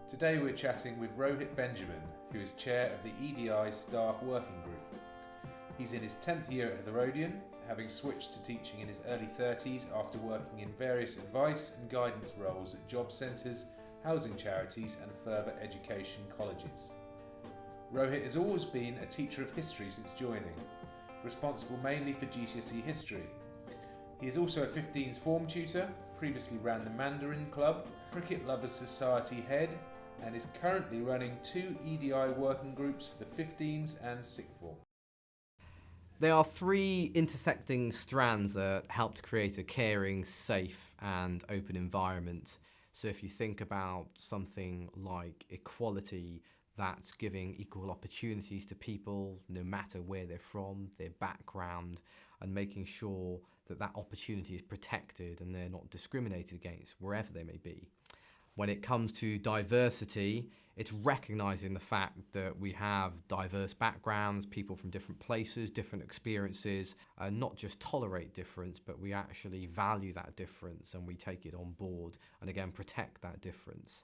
Today we're chatting with Rohit Benjamin, who is chair of the EDI Staff Working Group. He's in his 10th year at Harrodian, having switched to teaching in his early 30s after working in various advice and guidance roles at job centres, housing charities and further education colleges. Rohit has always been a teacher of history since joining, responsible mainly for GCSE history. He is also a 15s form tutor, previously ran the Mandarin Club, Cricket Lovers Society head, and is currently running 2 EDI working groups for the 15s and 6th form. There are 3 intersecting strands that help to create a caring, safe and open environment. So if you think about something like equality, that's giving equal opportunities to people no matter where they're from, their background, and making sure that that opportunity is protected and they're not discriminated against wherever they may be. When it comes to diversity, it's recognizing the fact that we have diverse backgrounds, people from different places, different experiences, and not just tolerate difference, but we actually value that difference and we take it on board and again protect that difference.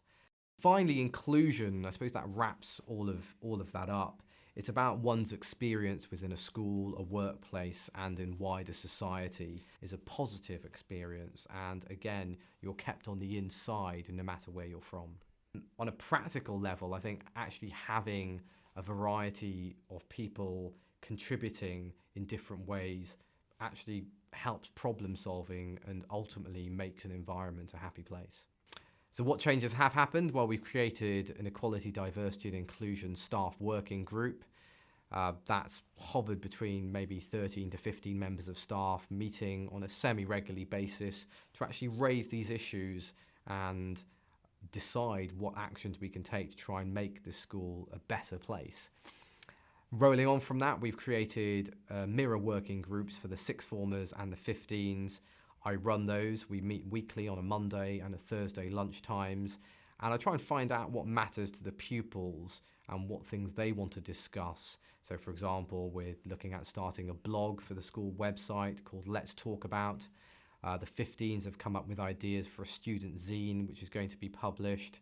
Finally, inclusion, I suppose that wraps all of that up. It's about one's experience within a school, a workplace, and in wider society is a positive experience. And again, you're kept on the inside no matter where you're from. On a practical level, I think actually having a variety of people contributing in different ways actually helps problem solving and ultimately makes an environment a happy place. So what changes have happened? Well, we've created an equality, diversity and inclusion staff working group. That's hovered between maybe 13 to 15 members of staff meeting on a semi-regular basis to actually raise these issues and decide what actions we can take to try and make the school a better place. Rolling on from that, we've created mirror working groups for the 6th formers and the 15s. I run those. We meet weekly on a Monday and a Thursday lunchtimes, and I try and find out what matters to the pupils and what things they want to discuss. So for example, we're looking at starting a blog for the school website called Let's Talk About. The 15s have come up with ideas for a student zine, which is going to be published.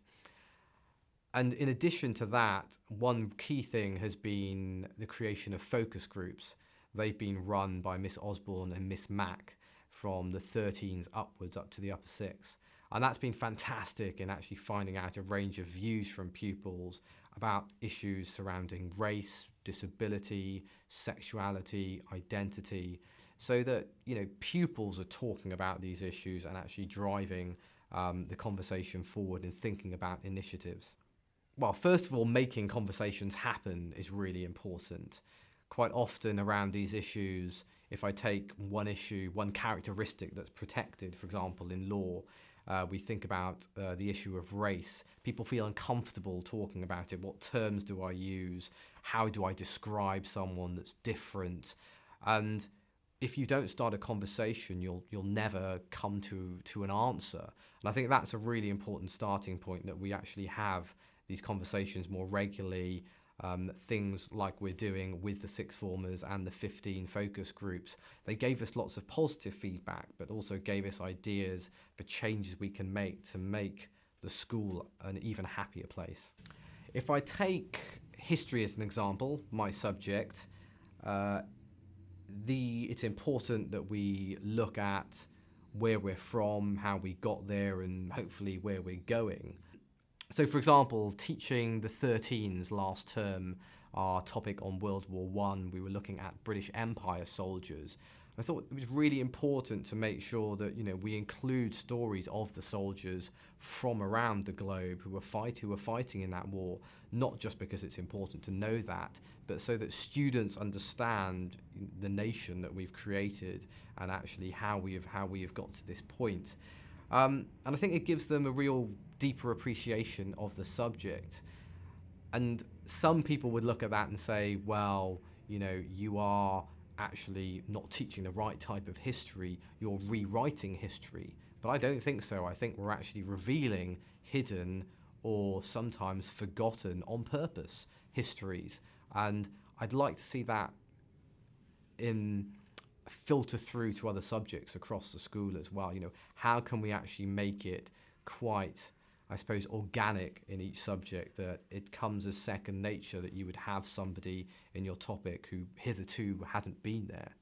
And in addition to that, one key thing has been the creation of focus groups. They've been run by Miss Osborne and Miss Mack from the 13s upwards up to the upper 6th. And that's been fantastic in actually finding out a range of views from pupils about issues surrounding race, disability, sexuality, identity, so that pupils are talking about these issues and actually driving the conversation forward and thinking about initiatives. Well, first of all, making conversations happen is really important. Quite often around these issues, if I take one issue, one characteristic that's protected, for example, in law, we think about the issue of race. People feel uncomfortable talking about it. What terms do I use? How do I describe someone that's different? And if you don't start a conversation, you'll never come to an answer. And I think that's a really important starting point, that we actually have these conversations more regularly. Things like we're doing with the 6th formers and the 15 focus groups. They gave us lots of positive feedback, but also gave us ideas for changes we can make to make the school an even happier place. If I take history as an example, my subject, it's important that we look at where we're from, how we got there, and hopefully where we're going. So for example, teaching the 13s last term, our topic on World War I, we were looking at British Empire soldiers. I thought it was really important to make sure that we include stories of the soldiers from around the globe who were fighting in that war, not just because it's important to know that, but so that students understand the nation that we've created and actually how we have got to this point. And I think it gives them a real deeper appreciation of the subject. And some people would look at that and say, well, you are actually not teaching the right type of history, you're rewriting history. But I don't think so. I think we're actually revealing hidden or sometimes forgotten on purpose histories. And I'd like to see that filter through to other subjects across the school as well. How can we actually make it quite I suppose, organic in each subject, that it comes as second nature that you would have somebody in your topic who hitherto hadn't been there.